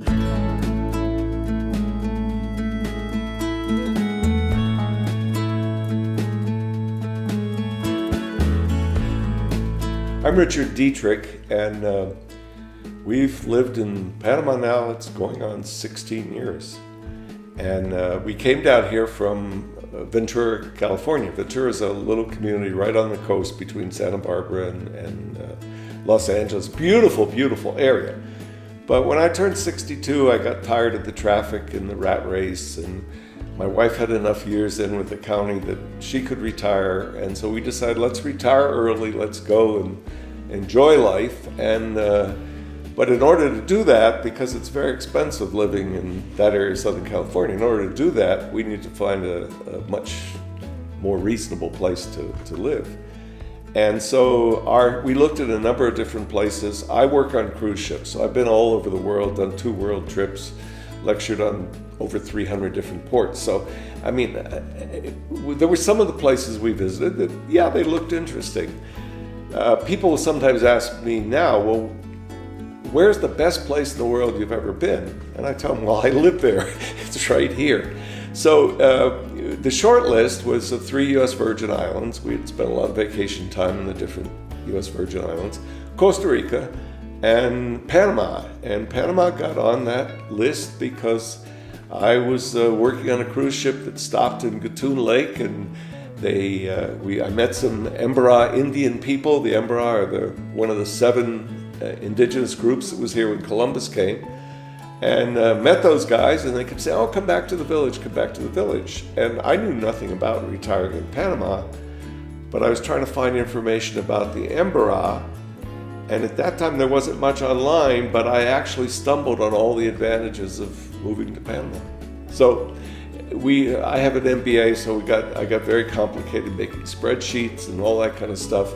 I'm Richard Detrich, and we've lived in Panama now, it's going on 16 years. And we came down here from Ventura, California. Ventura is a little community right on the coast between Santa Barbara and Los Angeles. Beautiful, beautiful area. But when I turned 62, I got tired of the traffic and the rat race, and my wife had enough years in with the county that she could retire, and so we decided, let's retire early, let's go and enjoy life. But in order to do that, because it's very expensive living in that area of Southern California, in order to do that, we need to find a much more reasonable place to live. And so we looked at a number of different places. I work on cruise ships, so I've been all over the world, done 2 world trips, lectured on over 300 different ports. So, I mean, there were some of the places we visited that, yeah, they looked interesting. People will sometimes ask me now, well, where's the best place in the world you've ever been? And I tell them, well, I live there. It's right here. So the short list was the 3 U.S. Virgin Islands. We had spent a lot of vacation time in the different U.S. Virgin Islands, Costa Rica, and Panama. And Panama got on that list because I was working on a cruise ship that stopped in Gatun Lake, and I met some Embera Indian people. The Embera are one of the 7 indigenous groups that was here when Columbus came, and met those guys, and they could say, oh, come back to the village, come back to the village. And I knew nothing about retiring in Panama, but I was trying to find information about the Embera. And at that time, there wasn't much online, but I actually stumbled on all the advantages of moving to Panama. So I have an MBA, so I got very complicated making spreadsheets and all that kind of stuff.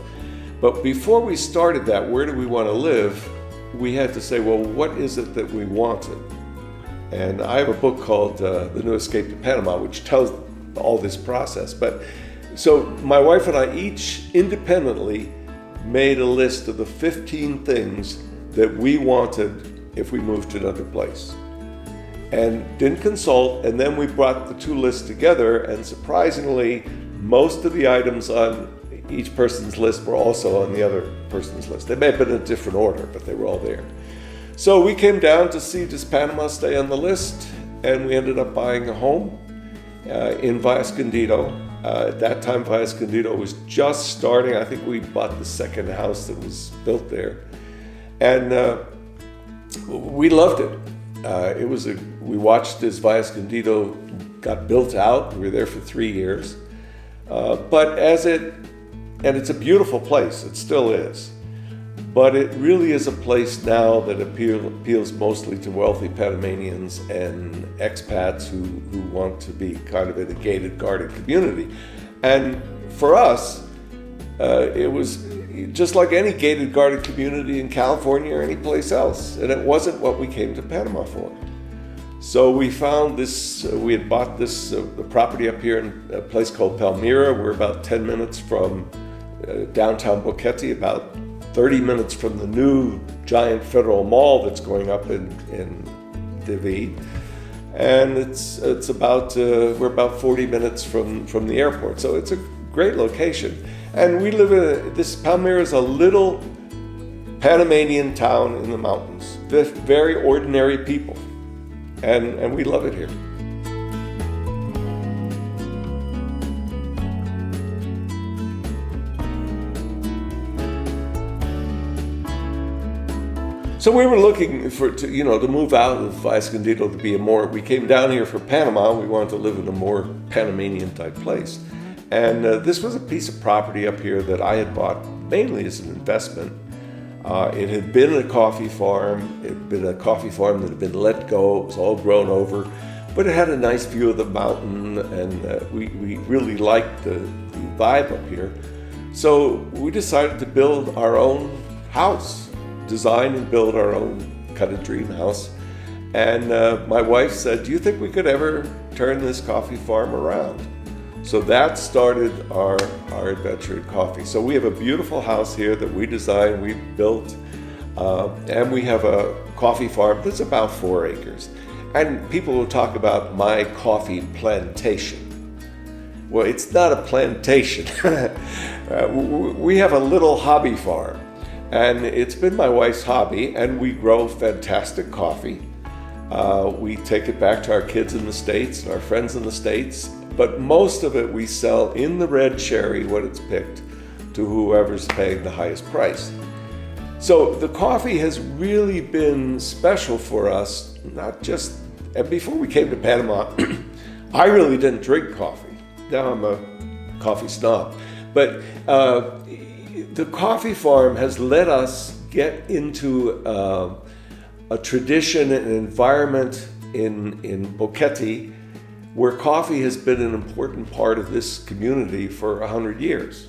But before we started that, where do we want to live? We had to say, well, what is it that we wanted? And I have a book called The New Escape to Panama, which tells all this process. But so my wife and I each independently made a list of the 15 things that we wanted if we moved to another place, and didn't consult. And then we brought the 2 lists together, and surprisingly, most of the items on each person's list were also on the other person's list. They may have been in a different order, but they were all there. So we came down to see, does Panama stay on the list? And we ended up buying a home in Escondido. At that time, Escondido was just starting. I think we bought the 2nd house that was built there. And we loved it. We watched as Escondido got built out. We were there for 3 years. And it's a beautiful place, it still is. But it really is a place now that appeals mostly to wealthy Panamanians and expats who want to be kind of in a gated, guarded community. And for us, it was just like any gated, guarded community in California or any place else. And it wasn't what we came to Panama for. So we found this, we had bought this property up here in a place called Palmira. We're about 10 minutes from downtown Boquete, about 30 minutes from the new giant federal mall that's going up in David. And we're about 40 minutes from the airport. So it's a great location. And we live this Palmira is a little Panamanian town in the mountains. Very ordinary people. And we love it here. So we were looking to move out of Escondido to be we came down here for Panama. We wanted to live in a more Panamanian type place. And this was a piece of property up here that I had bought mainly as an investment. It had been a coffee farm. It had been a coffee farm that had been let go. It was all grown over, but it had a nice view of the mountain, and we really liked the vibe up here. So we decided to build our own house. Design and build our own kind of dream house. And my wife said, do you think we could ever turn this coffee farm around? So that started our adventure in coffee. So we have a beautiful house here that we designed, we built. And we have a coffee farm that's about 4 acres. And people will talk about my coffee plantation. Well, it's not a plantation. We have a little hobby farm, and it's been my wife's hobby, and we grow fantastic coffee. We take it back to our kids in the States and our friends in the States, but most of it we sell in the red cherry when it's picked to whoever's paying the highest price. So the coffee has really been special for us, not just, and before we came to Panama, I really didn't drink coffee. Now I'm a coffee snob. But the coffee farm has let us get into a tradition and environment in Boquete where coffee has been an important part of this community for 100 years.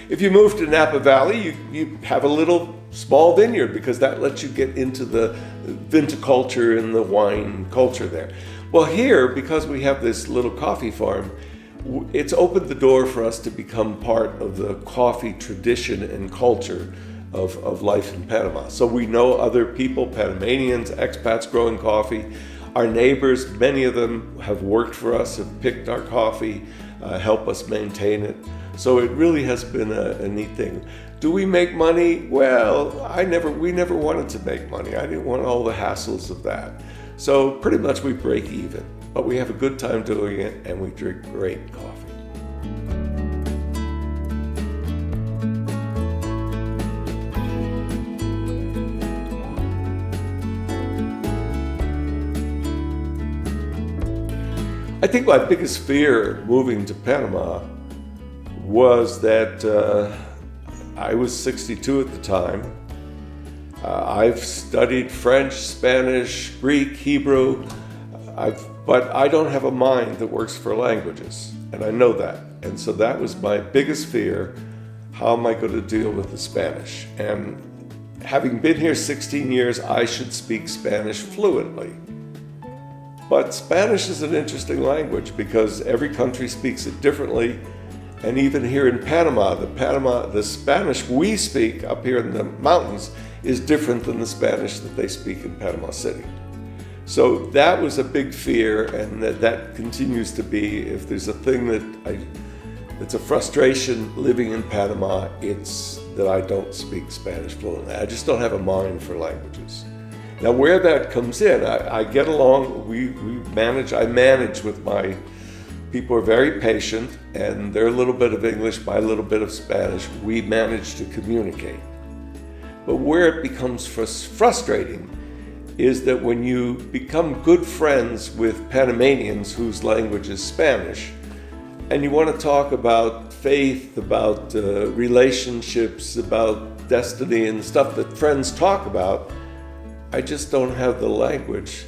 If you move to Napa Valley, you have a little small vineyard because that lets you get into the viticulture and the wine culture there. Well, here, because we have this little coffee farm, it's opened the door for us to become part of the coffee tradition and culture of life in Panama. So we know other people, Panamanians, expats growing coffee. Our neighbors, many of them have worked for us, have picked our coffee, help us maintain it. So it really has been a neat thing. Do we make money? Well, we never wanted to make money. I didn't want all the hassles of that. So pretty much we break even, but we have a good time doing it and we drink great coffee. I think my biggest fear moving to Panama was that I was 62 at the time. I've studied French, Spanish, Greek, Hebrew, but I don't have a mind that works for languages, and I know that. And so that was my biggest fear. How am I going to deal with the Spanish? And having been here 16 years, I should speak Spanish fluently. But Spanish is an interesting language because every country speaks it differently. And even here in Panama, the Spanish we speak up here in the mountains is different than the Spanish that they speak in Panama City. So that was a big fear, and that continues to be. If there's a thing that's a frustration living in Panama, it's that I don't speak Spanish fluently. I just don't have a mind for languages. Now, where that comes in, I get along. I manage with my people. Are very patient, and their little bit of English, my little bit of Spanish. We manage to communicate. But where it becomes frustrating is that when you become good friends with Panamanians whose language is Spanish, and you want to talk about faith, about relationships, about destiny, and stuff that friends talk about, I just don't have the language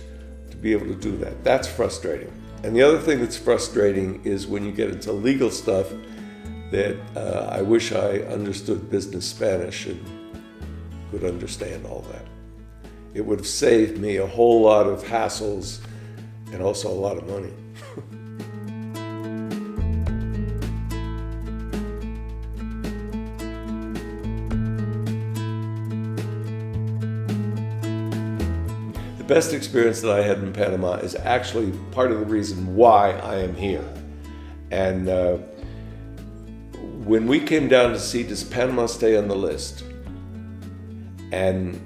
to be able to do that. That's frustrating. And the other thing that's frustrating is when you get into legal stuff that I wish I understood business Spanish and could understand all that. It would have saved me a whole lot of hassles and also a lot of money. The best experience that I had in Panama is actually part of the reason why I am here. And when we came down to see, does Panama stay on the list? And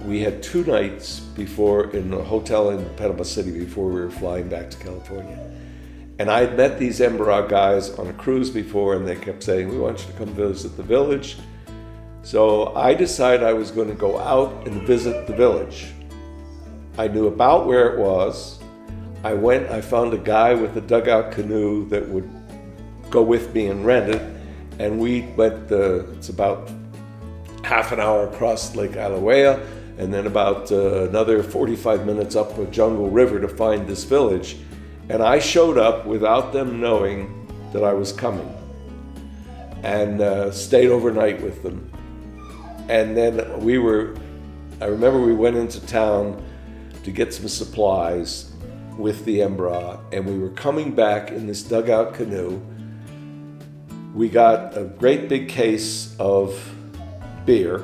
we had 2 nights before in a hotel in Panama City before we were flying back to California. And I had met these Embarra guys on a cruise before, and they kept saying, we want you to come visit the village. So I decided I was going to go out and visit the village. I knew about where it was. I found a guy with a dugout canoe that would go with me and rent it. And we went, it's about half an hour across Lake Alawea, and then about another 45 minutes up a jungle river to find this village. And I showed up without them knowing that I was coming, and stayed overnight with them. And then I remember we went into town to get some supplies with the Embarra, and we were coming back in this dugout canoe. We got a great big case of beer,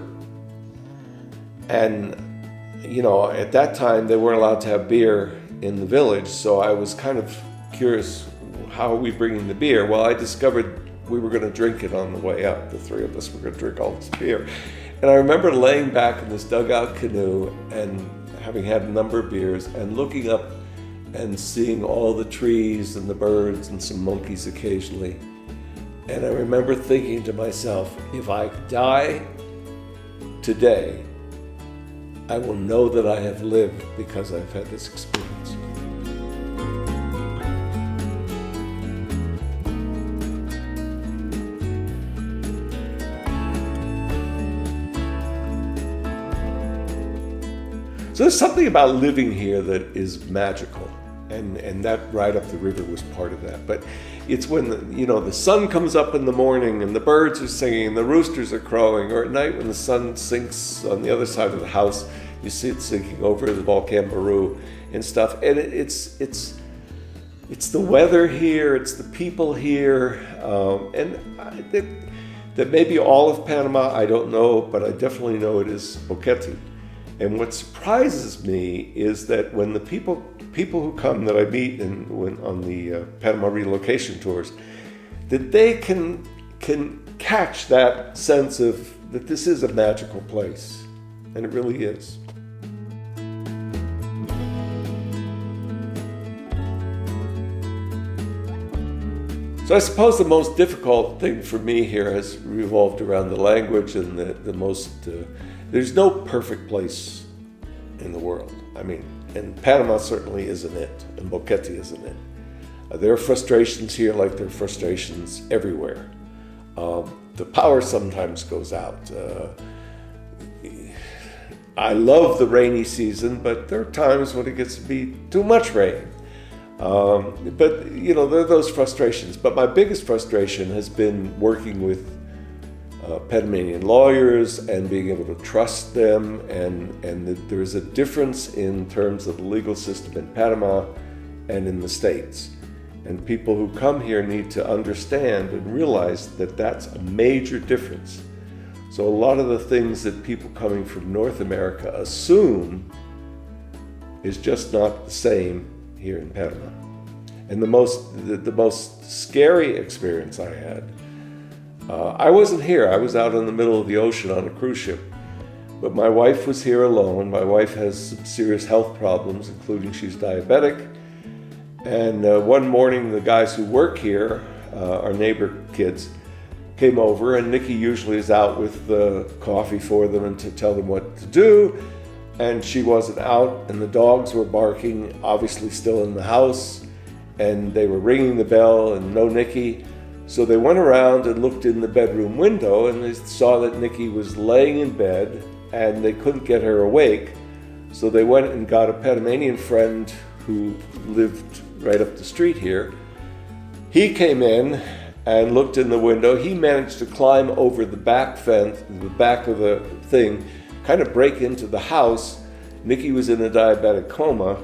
And, at that time, they weren't allowed to have beer in the village, so I was kind of curious, how are we bringing the beer? Well, I discovered we were going to drink it on the way up. The three of us were going to drink all this beer. And I remember laying back in this dugout canoe and having had a number of beers and looking up and seeing all the trees and the birds and some monkeys occasionally. And I remember thinking to myself, if I die today, I will know that I have lived because I've had this experience. So there's something about living here that is magical, and that ride up the river was part of that. But it's when the sun comes up in the morning and the birds are singing and the roosters are crowing, or at night when the sun sinks on the other side of the house, you see it sinking over the Boquete and stuff. And it's the weather here, it's the people here, that maybe all of Panama, I don't know, but I definitely know it is Boquete. And what surprises me is that when the people who come that I meet on the Panama Relocation Tours, that they can catch that sense of that this is a magical place, and it really is. So I suppose the most difficult thing for me here has revolved around the language and there's no perfect place in the world. I mean, and Panama certainly isn't it, and Boquete isn't it. There are frustrations here like there are frustrations everywhere. The power sometimes goes out. I love the rainy season, but there are times when it gets to be too much rain. But there are those frustrations. But my biggest frustration has been working with Panamanian lawyers and being able to trust them, and that there is a difference in terms of the legal system in Panama and in the States. And people who come here need to understand and realize that that's a major difference. So a lot of the things that people coming from North America assume is just not the same here in Panama. And the most scary experience I had, I wasn't here. I was out in the middle of the ocean on a cruise ship. But my wife was here alone. My wife has some serious health problems, including she's diabetic. And one morning, the guys who work here, our neighbor kids, came over, and Nikki usually is out with the coffee for them and to tell them what to do. And she wasn't out, and the dogs were barking, obviously still in the house, and they were ringing the bell, and no Nikki. So they went around and looked in the bedroom window, and they saw that Nikki was laying in bed, and they couldn't get her awake. So they went and got a Panamanian friend who lived right up the street here. He came in and looked in the window. He managed to climb over the back fence, the back of the thing, kind of break into the house. Nikki was in a diabetic coma.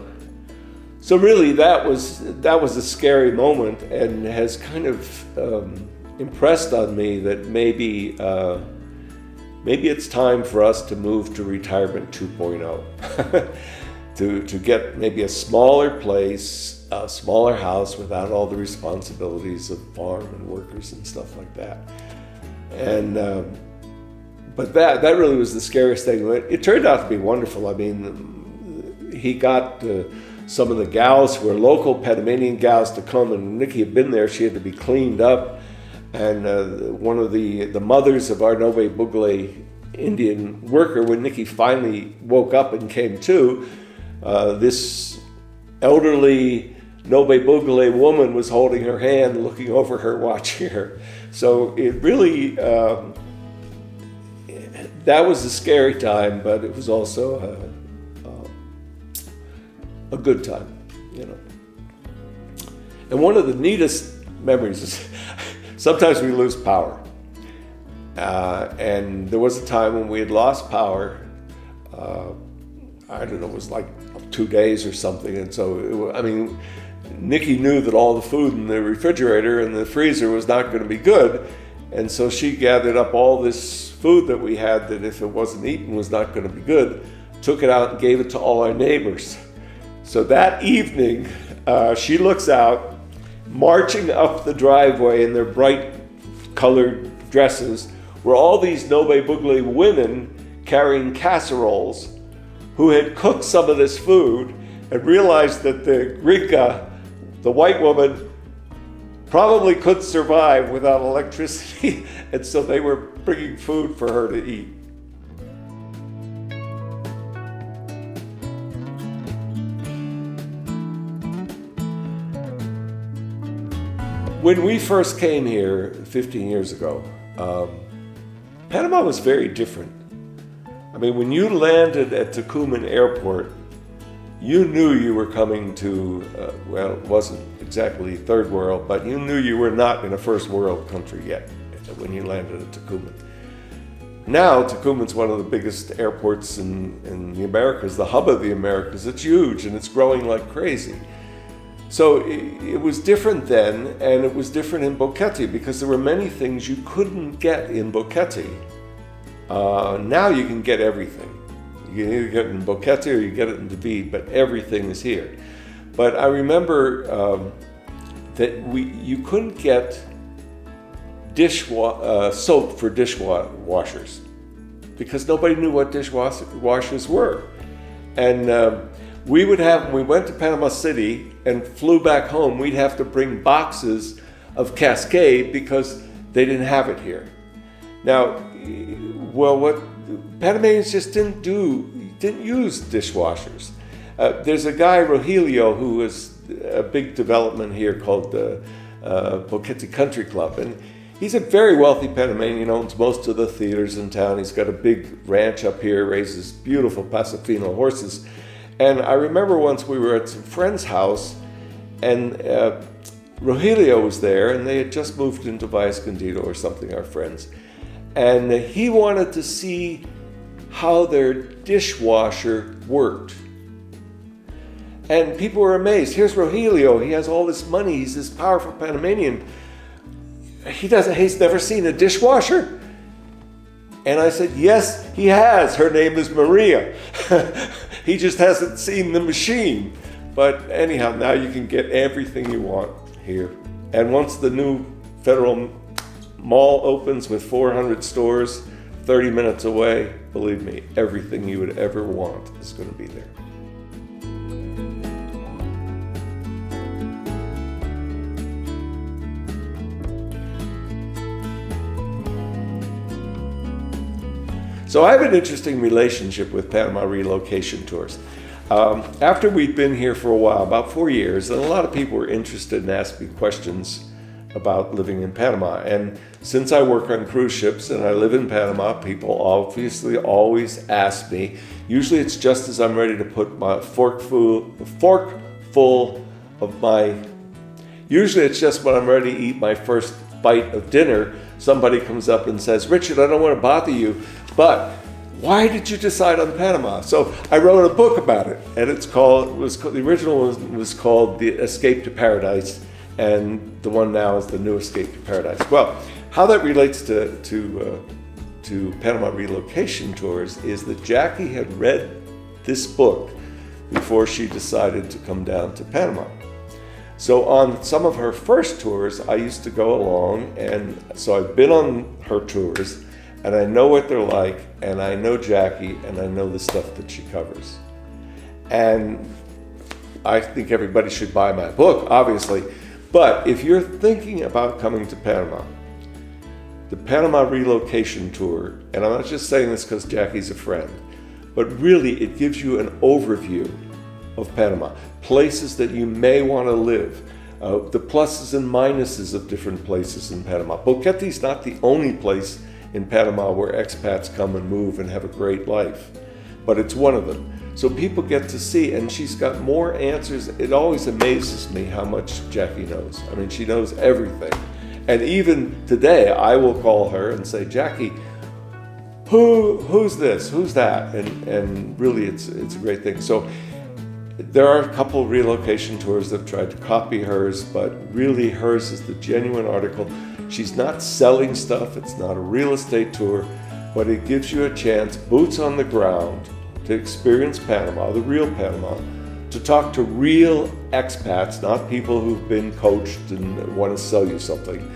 So really that was a scary moment, and has kind of impressed on me that maybe it's time for us to move to retirement 2.0. to get maybe a smaller place, a smaller house without all the responsibilities of farm and workers and stuff like that. And but that really was the scariest thing. It turned out to be wonderful. I mean, he got some of the gals who were local Panamanian gals to come, and Nikki had been there. She had to be cleaned up. And one of the mothers of our Nobe Bugle Indian worker, when Nikki finally woke up and came to, this elderly Nobe Bugle woman was holding her hand, looking over her, watching her. So it really, that was a scary time, but it was also a good time, And one of the neatest memories is sometimes we lose power. And there was a time when we had lost power. I don't know, it was like 2 days or something. And so, Nikki knew that all the food in the refrigerator and the freezer was not going to be good. And so she gathered up all this food that we had that if it wasn't eaten was not going to be good, took it out and gave it to all our neighbors. So that evening, she looks out, marching up the driveway in their bright colored dresses, were all these Nobe Bugli women carrying casseroles who had cooked some of this food and realized that the gringa, the white woman, probably couldn't survive without electricity, and so they were bringing food for her to eat. When we first came here 15 years ago, Panama was very different. I mean, when you landed at Tucumán Airport, you knew you were coming to, well, it wasn't exactly third world, but you knew you were not in a first world country yet when you landed at Tucumán. Now, Tucumán's one of the biggest airports in the Americas, the hub of the Americas. It's huge and it's growing like crazy. So it was different then, and it was different in Boquete because there were many things you couldn't get in Boquete. Now you can get everything. You can either get it in Boquete or you get it in David, but everything is here. But I remember that you couldn't get soap for dishwashers because nobody knew what dishwashers were. And when we went to Panama City and flew back home, we'd have to bring boxes of Cascade because they didn't have it here. Now, what Panamanians just didn't use dishwashers. There's a guy, Rogelio, who is a big development here called the Boquete Country Club. And he's a very wealthy Panamanian, owns most of the theaters in town. He's got a big ranch up here, raises beautiful Pasofino horses. And I remember once we were at some friend's house, and Rogelio was there, and they had just moved into Valle Escondido or something, our friends. And he wanted to see how their dishwasher worked. And people were amazed. Here's Rogelio, he has all this money, he's this powerful Panamanian. He's never seen a dishwasher? And I said, yes, he has. Her name is Maria. He just hasn't seen the machine. But anyhow, now you can get everything you want here. And once the new Federal Mall opens with 400 stores, 30 minutes away, believe me, everything you would ever want is going to be there. So I have an interesting relationship with Panama Relocation Tours. After we'd been here for a while, about 4 years, and a lot of people were interested in asking questions about living in Panama. And since I work on cruise ships and I live in Panama, people obviously always ask me. Usually it's just as I'm ready to put my usually it's just when I'm ready to eat my first bite of dinner, somebody comes up and says, Richard, I don't want to bother you, but why did you decide on Panama? So I wrote a book about it, and the original one was called The Escape to Paradise, and the one now is The New Escape to Paradise. Well, how that relates to Panama Relocation Tours is that Jackie had read this book before she decided to come down to Panama. So on some of her first tours, I used to go along, and so I've been on her tours, and I know what they're like, and I know Jackie, and I know the stuff that she covers. And I think everybody should buy my book, obviously. But if you're thinking about coming to Panama, the Panama Relocation Tour, and I'm not just saying this because Jackie's a friend, but really it gives you an overview of Panama, places that you may want to live, the pluses and minuses of different places in Panama. Boquete is not the only place in Panama where expats come and move and have a great life, but it's one of them. So people get to see, and she's got more answers. It always amazes me how much Jackie knows. I mean, she knows everything. And even today, I will call her and say, Jackie, who's this? Who's that? And really, it's a great thing. So there are a couple of relocation tours that have tried to copy hers, but really hers is the genuine article. She's not selling stuff. It's not a real estate tour. but it gives you a chance, boots on the ground, to experience Panama, the real Panama, to talk to real expats, not people who've been coached and want to sell you something,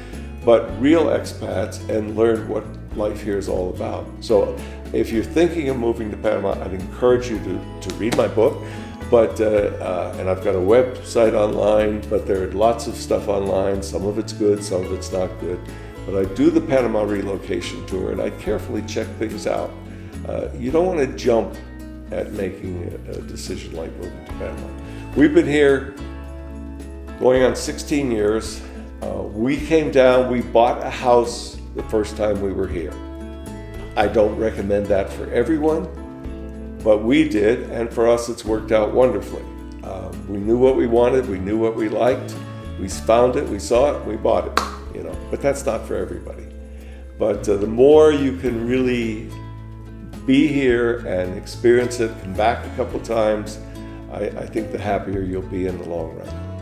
but real expats, and learn what life here is all about. So if you're thinking of moving to Panama, I'd encourage you to read my book. But and I've got a website online, but there are lots of stuff online. Some of it's good, some of it's not good. But I do the Panama Relocation Tour, and I carefully check things out. You don't want to jump at making a decision like moving to Panama. We've been here going on 16 years. We came down, we bought a house the first time we were here. I don't recommend that for everyone, but we did, and for us it's worked out wonderfully. We knew what we wanted, we knew what we liked, we found it, we saw it, we bought it, but that's not for everybody. But the more you can really be here and experience it, come back a couple times, I think the happier you'll be in the long run.